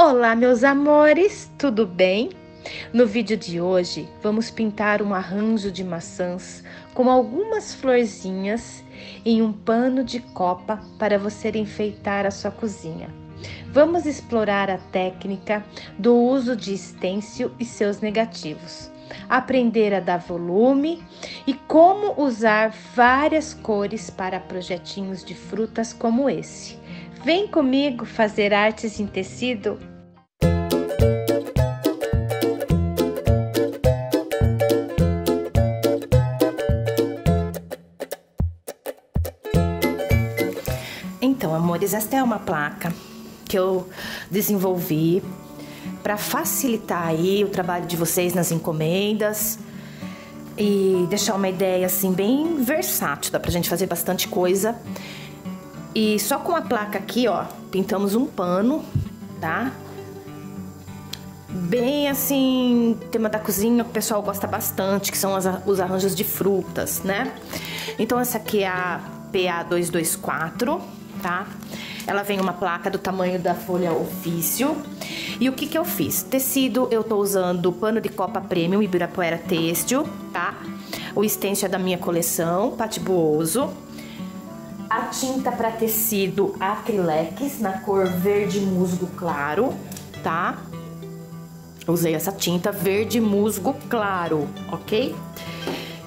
Olá, meus amores, tudo bem? No vídeo de hoje, vamos pintar um arranjo de maçãs com algumas florzinhas em um pano de copa para você enfeitar a sua cozinha. Vamos explorar a técnica do uso de stencil e seus negativos, aprender a dar volume e como usar várias cores para projetinhos de frutas como esse. Vem comigo fazer artes em tecido? Então, amores, esta é uma placa que eu desenvolvi para facilitar aí o trabalho de vocês nas encomendas e deixar uma ideia assim bem versátil, dá pra gente fazer bastante coisa. E só com a placa aqui, ó, pintamos um pano, tá? Bem assim, tema da cozinha que o pessoal gosta bastante, que são os arranjos de frutas, né? Então essa aqui é a PA224, tá? Ela vem uma placa do tamanho da folha ofício. E o que que eu fiz? Tecido, eu tô usando pano de copa premium Ibirapuera Têxtil, tá? O stencil é da minha coleção, Patibuoso. A tinta para tecido Acrylex na cor verde musgo claro, tá? Usei essa tinta verde musgo claro, ok?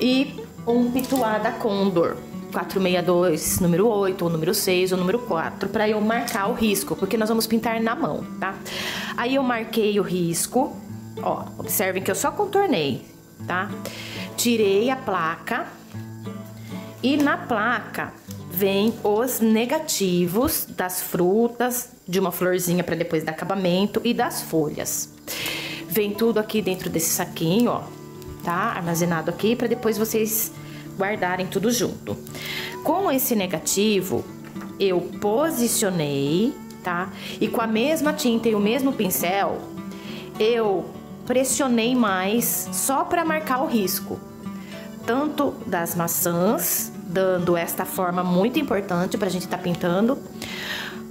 E um pituá da Condor 462, número 8, ou número 6, ou número 4, para eu marcar o risco, porque nós vamos pintar na mão, tá? Aí eu marquei o risco, ó, observem que eu só contornei, tá? Tirei a placa e na placa vem os negativos das frutas, de uma florzinha para depois dar acabamento e das folhas. Vem tudo aqui dentro desse saquinho, ó, tá? Armazenado aqui para depois vocês guardarem tudo junto. Com esse negativo, eu posicionei, tá? E com a mesma tinta e o mesmo pincel, eu pressionei mais só para marcar o risco. Tanto das maçãs, dando esta forma muito importante pra gente tá pintando,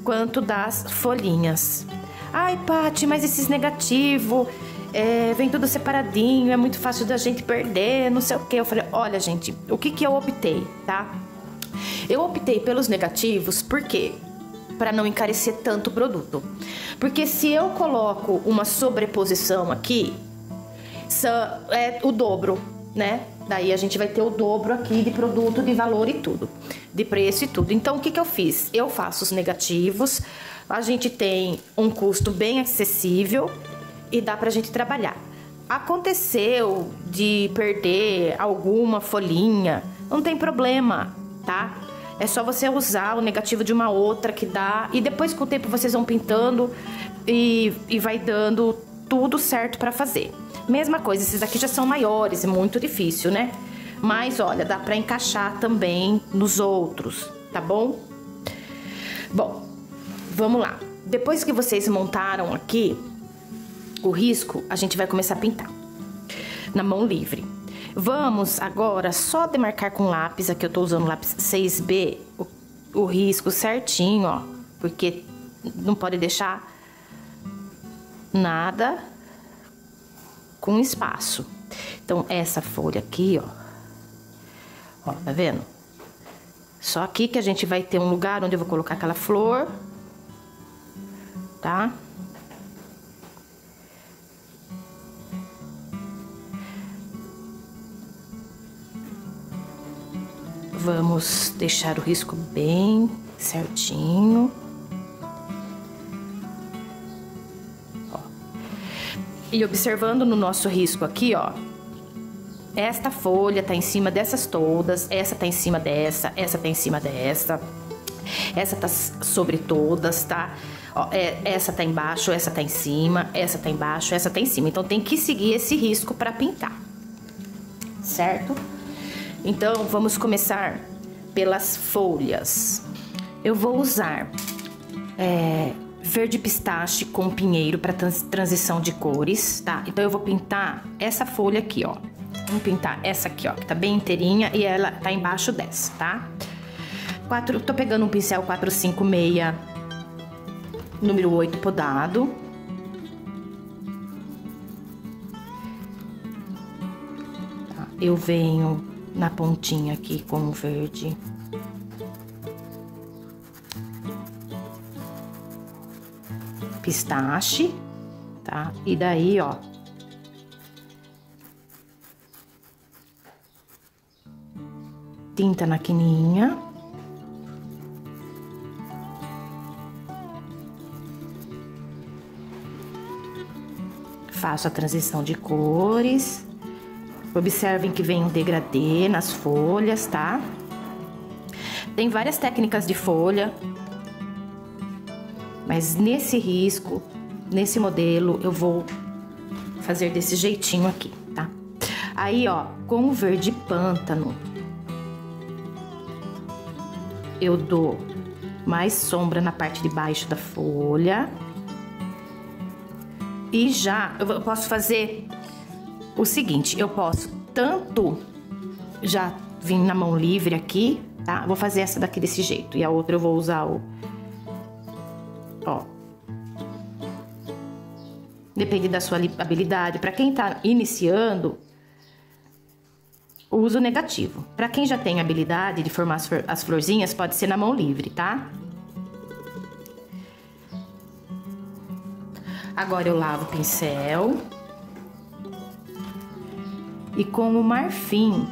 quanto das folhinhas. Ai, Paty, mas esses negativos, vem tudo separadinho, é muito fácil da gente perder, não sei o que. Eu falei, olha, gente, o que que eu optei, tá? Eu optei pelos negativos, por quê? Para não encarecer tanto o produto. Porque se eu coloco uma sobreposição aqui, é o dobro, né? Daí a gente vai ter o dobro aqui de produto, de valor e tudo, de preço e tudo. Então, o que que eu fiz? Eu faço os negativos, a gente tem um custo bem acessível e dá pra gente trabalhar. Aconteceu de perder alguma folhinha, não tem problema, tá? É só você usar o negativo de uma outra que dá, e depois com o tempo vocês vão pintando e vai dando tudo certo pra fazer. Mesma coisa, esses aqui já são maiores, é muito difícil, né? Mas, olha, dá pra encaixar também nos outros, tá bom? Bom, vamos lá. Depois que vocês montaram aqui o risco, a gente vai começar a pintar na mão livre. Vamos agora só demarcar com lápis, aqui eu tô usando lápis 6B, o risco certinho, ó. Porque não pode deixar nada com espaço. Então, essa folha aqui, ó, tá vendo? Só aqui que a gente vai ter um lugar onde eu vou colocar aquela flor, tá? Vamos deixar o risco bem certinho. E observando no nosso risco aqui, ó, esta folha tá em cima dessas todas, essa tá em cima dessa, essa tá em cima dessa, essa tá sobre todas, tá? Ó, essa tá embaixo, essa tá em cima, essa tá embaixo, essa tá em cima. Então tem que seguir esse risco para pintar, certo? Então vamos começar pelas folhas. Eu vou usar verde pistache com pinheiro para transição de cores, tá? Então eu vou pintar essa folha aqui, ó. Vamos pintar essa aqui, ó, que tá bem inteirinha e ela tá embaixo dessa, tá? Tô pegando um pincel 456, número 8 podado, eu venho na pontinha aqui com o verde pistache, tá? E daí, ó, tinta na quininha. Faço a transição de cores. Observem que vem um degradê nas folhas, tá? Tem várias técnicas de folha, mas nesse risco, nesse modelo, eu vou fazer desse jeitinho aqui, tá? Aí, ó, com o verde pântano, eu dou mais sombra na parte de baixo da folha. E já, eu posso fazer o seguinte, eu posso tanto já vir na mão livre aqui, tá? Vou fazer essa daqui desse jeito, e a outra eu vou usar o... Ó. Depende da sua habilidade. Pra quem tá iniciando, uso negativo. Pra quem já tem habilidade de formar as florzinhas, pode ser na mão livre, tá? Agora eu lavo o pincel. E com o marfim,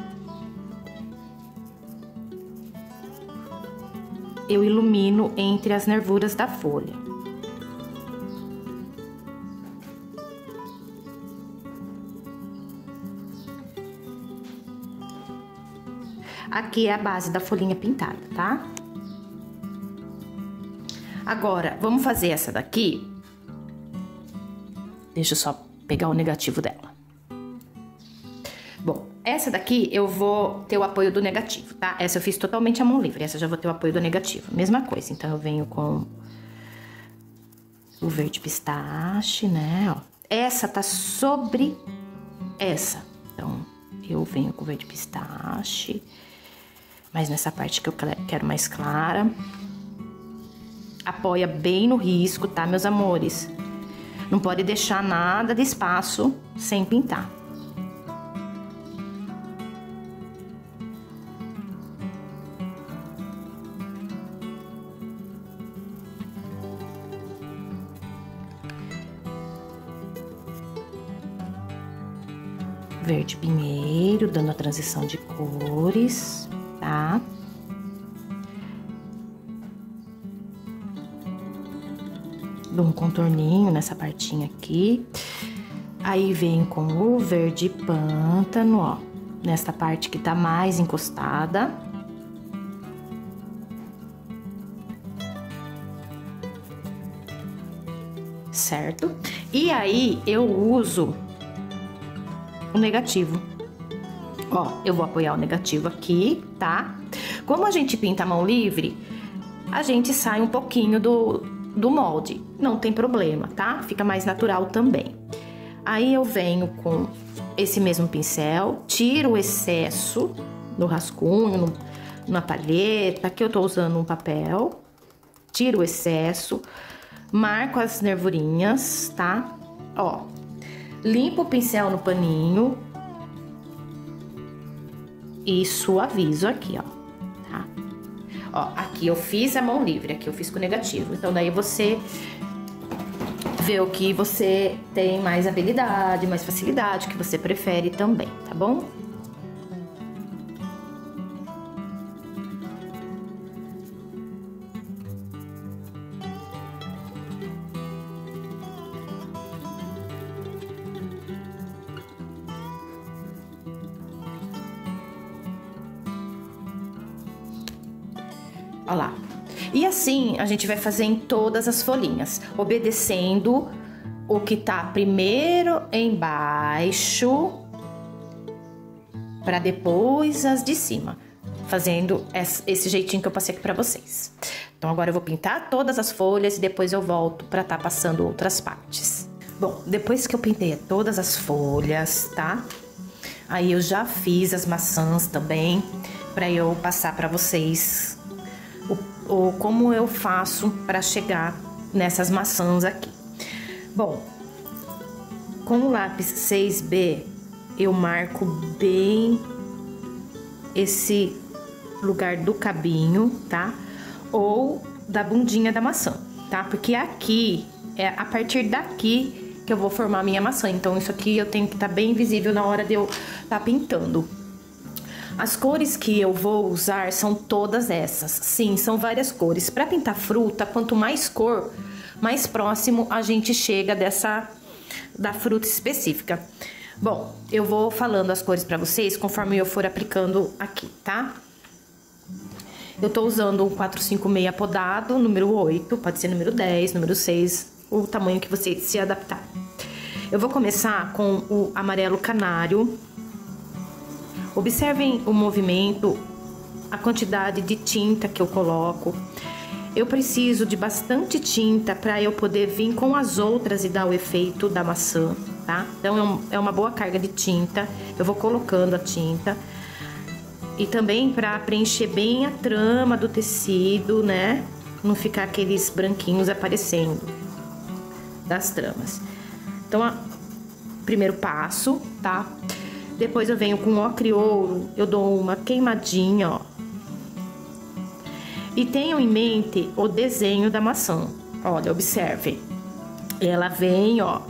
eu ilumino entre as nervuras da folha. Aqui é a base da folhinha pintada, tá? Agora, vamos fazer essa daqui. Deixa eu só pegar o negativo dela. Bom, essa daqui eu vou ter o apoio do negativo, tá? Essa eu fiz totalmente à mão livre, essa eu já vou ter o apoio do negativo. Mesma coisa, então eu venho com o verde pistache, né? Ó. Essa tá sobre essa. Então, eu venho com o verde pistache, mas nessa parte que eu quero mais clara. Apoia bem no risco, tá, meus amores? Não pode deixar nada de espaço sem pintar. Verde pinheiro, dando a transição de cores, tá? Dou um contorninho nessa partinha aqui. Aí venho com o verde pântano, ó, nesta parte que tá mais encostada. Certo? E aí eu uso o negativo. Ó, eu vou apoiar o negativo aqui, tá? Como a gente pinta a mão livre, a gente sai um pouquinho do molde. Não tem problema, tá? Fica mais natural também. Aí eu venho com esse mesmo pincel, tiro o excesso no rascunho, na palheta, que eu tô usando um papel. Tiro o excesso, marco as nervurinhas, tá? Ó, limpo o pincel no paninho e suavizo aqui, ó, tá? Ó, aqui eu fiz a mão livre, aqui eu fiz com negativo. Então, daí você vê o que você tem mais habilidade, mais facilidade, o que você prefere também, tá bom? Ó lá. E assim a gente vai fazer em todas as folhinhas, obedecendo o que tá primeiro embaixo, para depois as de cima, fazendo esse jeitinho que eu passei aqui pra vocês. Então agora eu vou pintar todas as folhas e depois eu volto pra tá passando outras partes. Bom, depois que eu pintei todas as folhas, tá? Aí eu já fiz as maçãs também, pra eu passar pra vocês como eu faço para chegar nessas maçãs aqui. Bom, com o lápis 6B, eu marco bem esse lugar do cabinho, tá? Ou da bundinha da maçã, tá? Porque aqui, é a partir daqui que eu vou formar a minha maçã. Então, isso aqui eu tenho que estar bem visível na hora de eu estar pintando. As cores que eu vou usar são todas essas. Sim, são várias cores. Para pintar fruta, quanto mais cor, mais próximo a gente chega da fruta específica. Bom, eu vou falando as cores para vocês conforme eu for aplicando aqui, tá? Eu tô usando um 456 podado, número 8, pode ser número 10, número 6, o tamanho que você se adaptar. Eu vou começar com o amarelo canário. Observem o movimento, a quantidade de tinta que eu coloco. Eu preciso de bastante tinta para eu poder vir com as outras e dar o efeito da maçã, tá? Então é uma boa carga de tinta, eu vou colocando a tinta. E também para preencher bem a trama do tecido, né? Não ficar aqueles branquinhos aparecendo das tramas. Então, primeiro passo, tá? Depois eu venho com ocre ouro, eu dou uma queimadinha, ó. E tenham em mente o desenho da maçã. Olha, observem. Ela vem, ó,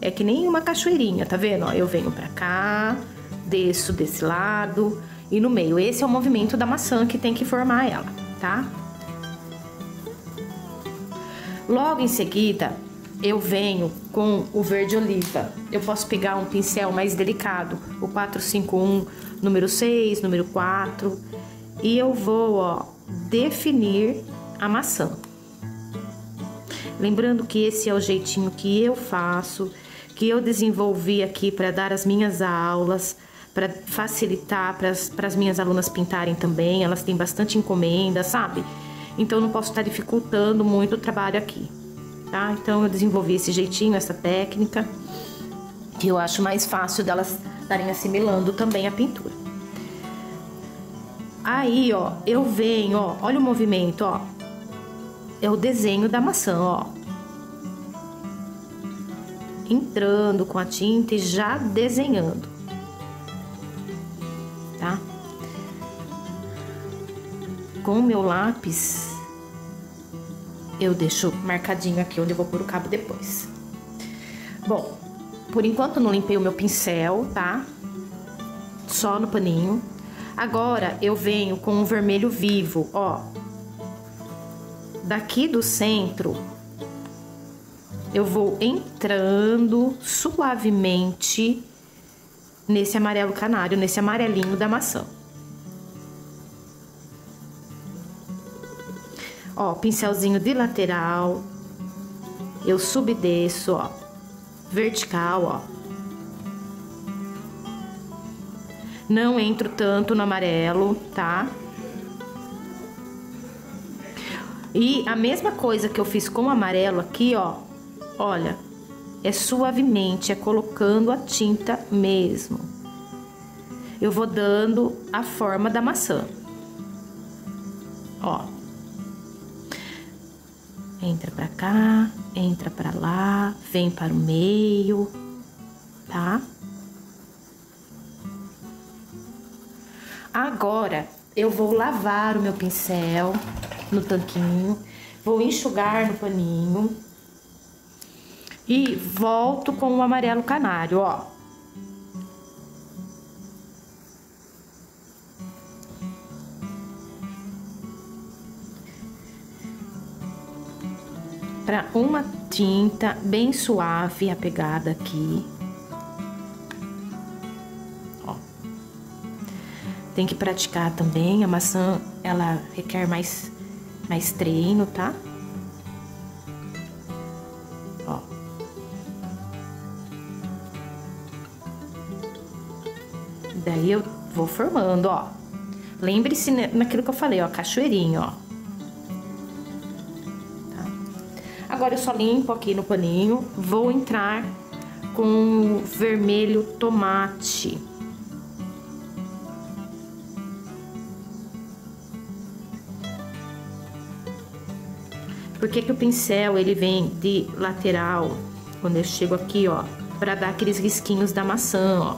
é que nem uma cachoeirinha, tá vendo? Ó, eu venho pra cá, desço desse lado e no meio. Esse é o movimento da maçã que tem que formar ela, tá? Logo em seguida, eu venho com o verde oliva. Eu posso pegar um pincel mais delicado, o 451, número 6, número 4, e eu vou, ó, definir a maçã. Lembrando que esse é o jeitinho que eu faço, que eu desenvolvi aqui para dar as minhas aulas, para facilitar para as minhas alunas pintarem também. Elas têm bastante encomenda, sabe? Então eu não posso estar dificultando muito o trabalho aqui, tá? Então eu desenvolvi esse jeitinho, essa técnica, que eu acho mais fácil delas estarem assimilando também a pintura. Aí, ó, eu venho, ó, olha o movimento, ó. É o desenho da maçã, ó. Entrando com a tinta e já desenhando, tá? Com o meu lápis, eu deixo marcadinho aqui onde eu vou pôr o cabo depois. Bom, por enquanto eu não limpei o meu pincel, tá? Só no paninho. Agora eu venho com um vermelho vivo, ó. Daqui do centro, eu vou entrando suavemente nesse amarelo canário, nesse amarelinho da maçã. Ó, pincelzinho de lateral, eu subdesço, ó, vertical, ó. Não entro tanto no amarelo, tá? E a mesma coisa que eu fiz com o amarelo aqui, ó, olha, é suavemente, é colocando a tinta mesmo. Eu vou dando a forma da maçã. Ó. Entra pra cá, entra pra lá, vem para o meio, tá? Agora, eu vou lavar o meu pincel no tanquinho, vou enxugar no paninho e volto com o amarelo canário, ó. Para uma tinta bem suave a pegada aqui. Ó. Tem que praticar também, a maçã, ela requer mais treino, tá? Ó. Daí eu vou formando, ó. Lembre-se naquilo que eu falei, ó, cachoeirinho, ó. Tá? Agora eu só limpo aqui no paninho, vou entrar com o vermelho tomate. Por que que o pincel, ele vem de lateral, quando eu chego aqui, ó, pra dar aqueles risquinhos da maçã, ó.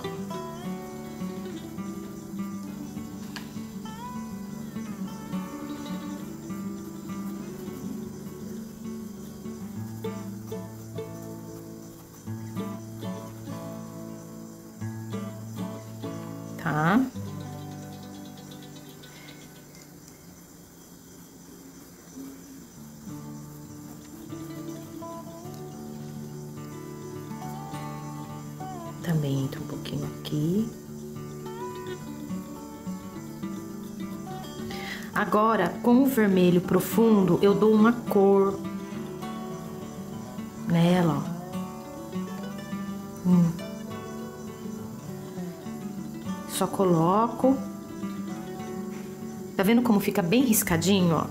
tá? Também entra um pouquinho aqui. Agora, com o vermelho profundo, eu dou uma cor nela, ó. Só coloco. Tá vendo como fica bem riscadinho, ó?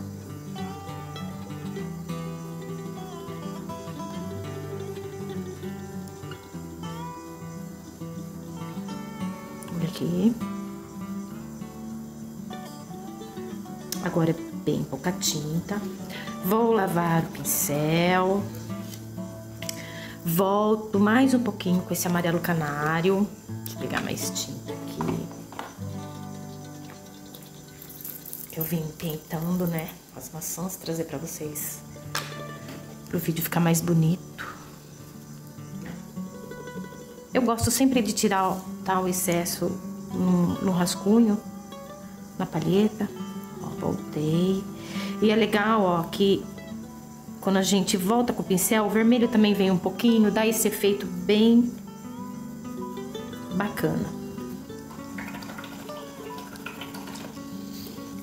Olha aqui. Agora é bem pouca tinta. Vou lavar o pincel. Volto mais um pouquinho com esse amarelo canário. Deixa eu pegar mais tinta aqui. Eu vim tentando, né, as maçãs, trazer pra vocês, pro vídeo ficar mais bonito. Eu gosto sempre de tirar, tá, o excesso no rascunho, na palheta. Ó, voltei. E é legal, ó, que quando a gente volta com o pincel, o vermelho também vem um pouquinho, dá esse efeito bem bacana.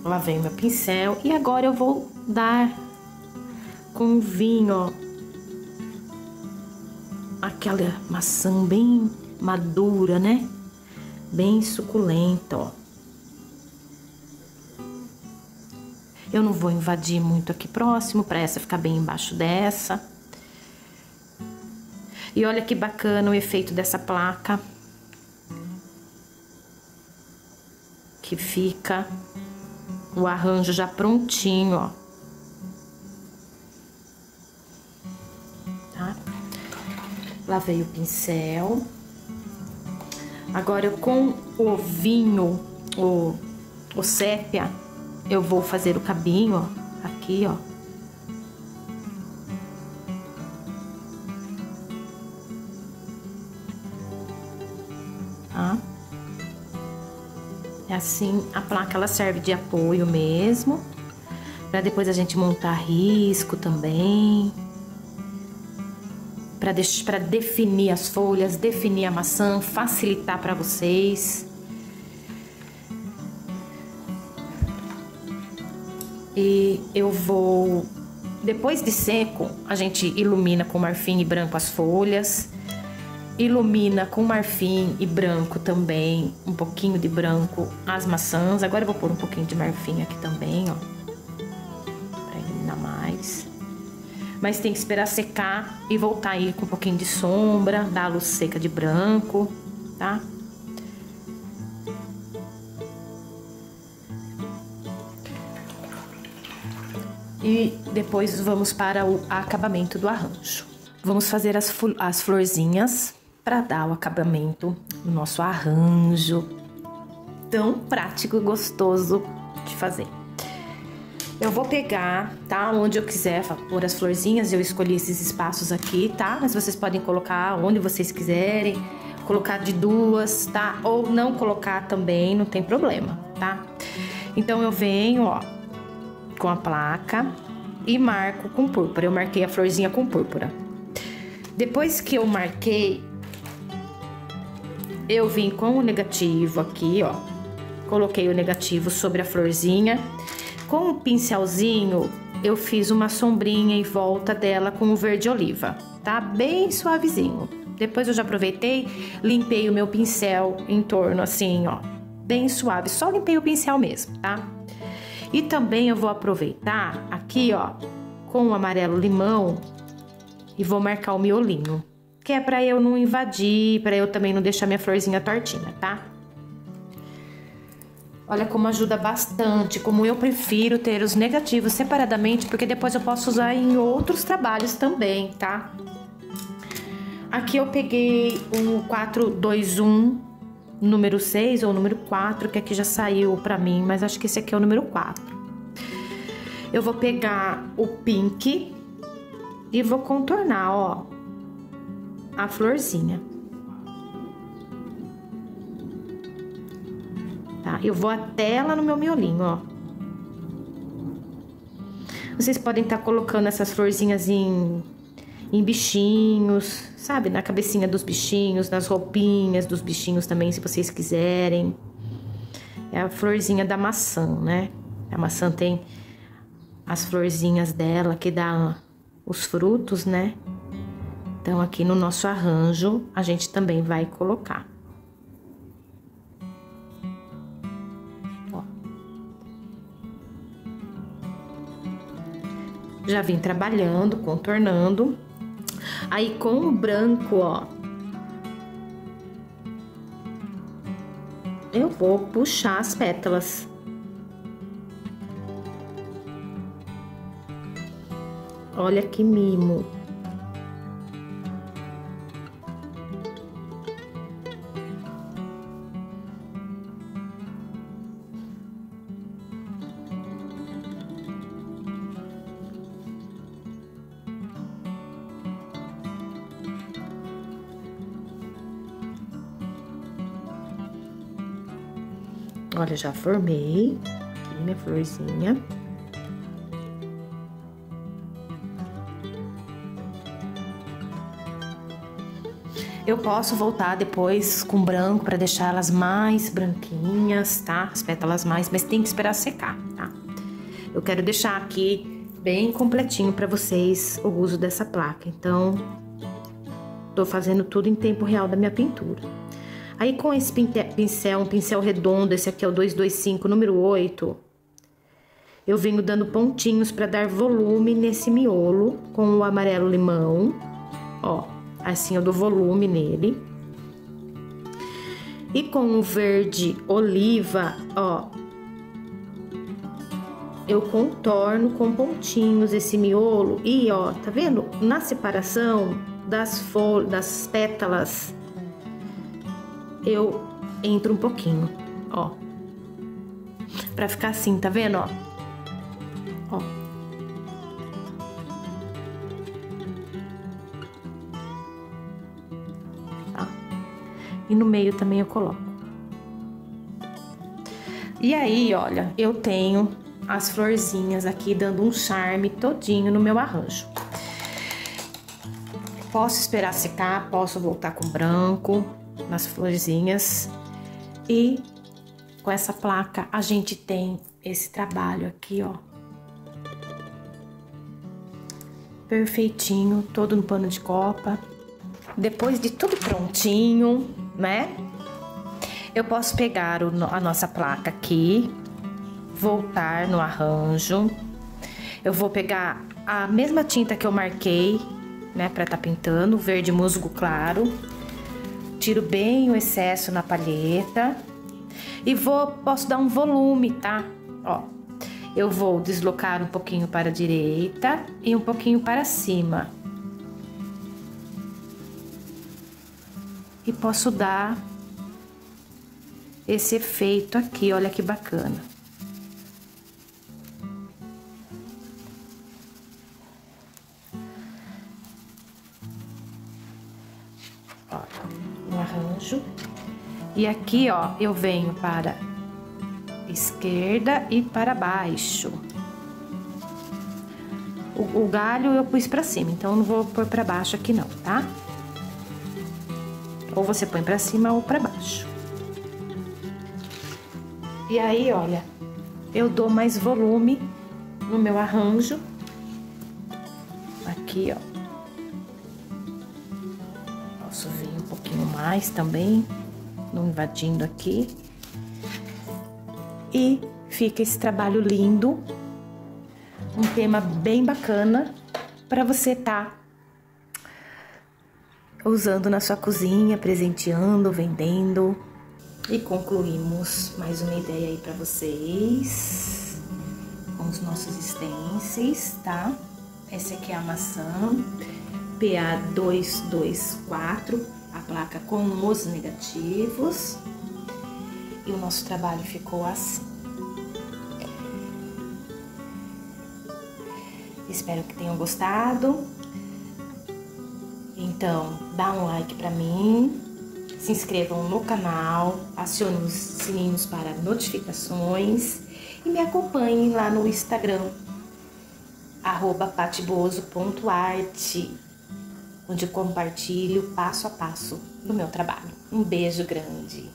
Lavei meu pincel e agora eu vou dar com o vinho, ó, aquela maçã bem madura, né? Bem suculenta, ó. Eu não vou invadir muito aqui próximo, para essa ficar bem embaixo dessa. E olha que bacana o efeito dessa placa. Que fica o arranjo já prontinho, ó. Tá? Lavei o pincel. Agora eu com o vinho, o sépia, eu vou fazer o cabinho, ó, aqui, ó. Tá? É assim, a placa ela serve de apoio mesmo, para depois a gente montar risco também, para definir as folhas, definir a maçã, facilitar para vocês. E eu vou, depois de seco, a gente ilumina com marfim e branco as folhas. Ilumina com marfim e branco também, um pouquinho de branco as maçãs. Agora eu vou pôr um pouquinho de marfim aqui também, ó, pra iluminar mais. Mas tem que esperar secar e voltar aí com um pouquinho de sombra, dar a luz seca de branco, tá? E depois vamos para o acabamento do arranjo. Vamos fazer as florzinhas para dar o acabamento no nosso arranjo tão prático e gostoso de fazer. Eu vou pegar, tá, onde eu quiser pôr as florzinhas, eu escolhi esses espaços aqui, tá? Mas vocês podem colocar onde vocês quiserem, colocar de duas, tá? Ou não colocar também, não tem problema, tá? Então eu venho, ó, com a placa e marco com púrpura. Eu marquei a florzinha com púrpura. Depois que eu marquei, eu vim com o negativo aqui, ó. Coloquei o negativo sobre a florzinha. Com o pincelzinho, eu fiz uma sombrinha em volta dela com o verde oliva, tá? Bem suavezinho. Depois eu já aproveitei, limpei o meu pincel em torno assim, ó. Bem suave, só limpei o pincel mesmo, tá? E também eu vou aproveitar aqui, ó, com o amarelo limão e vou marcar o miolinho, que é pra eu não invadir, pra eu também não deixar minha florzinha tortinha, tá? Olha como ajuda bastante, como eu prefiro ter os negativos separadamente, porque depois eu posso usar em outros trabalhos também, tá? Aqui eu peguei um 421, número 6 ou número 4, que aqui já saiu pra mim, mas acho que esse aqui é o número 4. Eu vou pegar o pink e vou contornar, ó, a florzinha. tá? Eu vou até lá no meu miolinho, ó. Vocês podem estar colocando essas florzinhas em bichinhos, sabe? Na cabecinha dos bichinhos, nas roupinhas dos bichinhos também, se vocês quiserem. É a florzinha da maçã, né? A maçã tem as florzinhas dela que dá os frutos, né? Então, aqui no nosso arranjo, a gente também vai colocar. Ó. Já vim trabalhando, contornando. Aí, com o branco, ó, eu vou puxar as pétalas. Olha que mimo. Olha, já formei aqui minha florzinha. Eu posso voltar depois com branco para deixar elas mais branquinhas, tá? As pétalas mais, mas tem que esperar secar, tá? Eu quero deixar aqui bem completinho para vocês o uso dessa placa. Então, tô fazendo tudo em tempo real da minha pintura. Aí, com esse pincel, um pincel redondo, esse aqui é o 225, número 8, eu venho dando pontinhos para dar volume nesse miolo com o amarelo limão, ó. Assim eu dou volume nele. E com o verde oliva, ó, eu contorno com pontinhos esse miolo. E, ó, tá vendo? Na separação das folhas, das pétalas, eu entro um pouquinho, ó. Pra ficar assim, tá vendo, ó? Ó. E no meio também eu coloco. E aí, olha, eu tenho as florzinhas aqui dando um charme todinho no meu arranjo. Posso esperar secar, posso voltar com branco nas florzinhas. E com essa placa a gente tem esse trabalho aqui, ó. Perfeitinho, todo no pano de copa. Depois de tudo prontinho, né? Eu posso pegar a nossa placa aqui, voltar no arranjo. Eu vou pegar a mesma tinta que eu marquei, né, pra tá pintando, verde musgo claro. Tiro bem o excesso na palheta e posso dar um volume, tá? Ó, eu vou deslocar um pouquinho para a direita e um pouquinho para cima. E posso dar esse efeito aqui, olha que bacana. Olha, um arranjo. E aqui, ó, eu venho para esquerda e para baixo. O galho eu pus pra cima, então eu não vou pôr pra baixo aqui não, tá? Ou você põe pra cima ou pra baixo. E aí, olha, eu dou mais volume no meu arranjo. Aqui, ó. Posso vir um pouquinho mais também, não invadindo aqui. E fica esse trabalho lindo. Um tema bem bacana para você tá usando na sua cozinha, presenteando, vendendo. E concluímos mais uma ideia aí para vocês com os nossos stencils, tá? Esse aqui é a maçã PA 224, a placa com os negativos. E o nosso trabalho ficou assim. Espero que tenham gostado. Então, dá um like pra mim, se inscrevam no canal, acionem os sininhos para notificações e me acompanhem lá no Instagram, @patibozo.art, onde eu compartilho passo a passo do meu trabalho. Um beijo grande!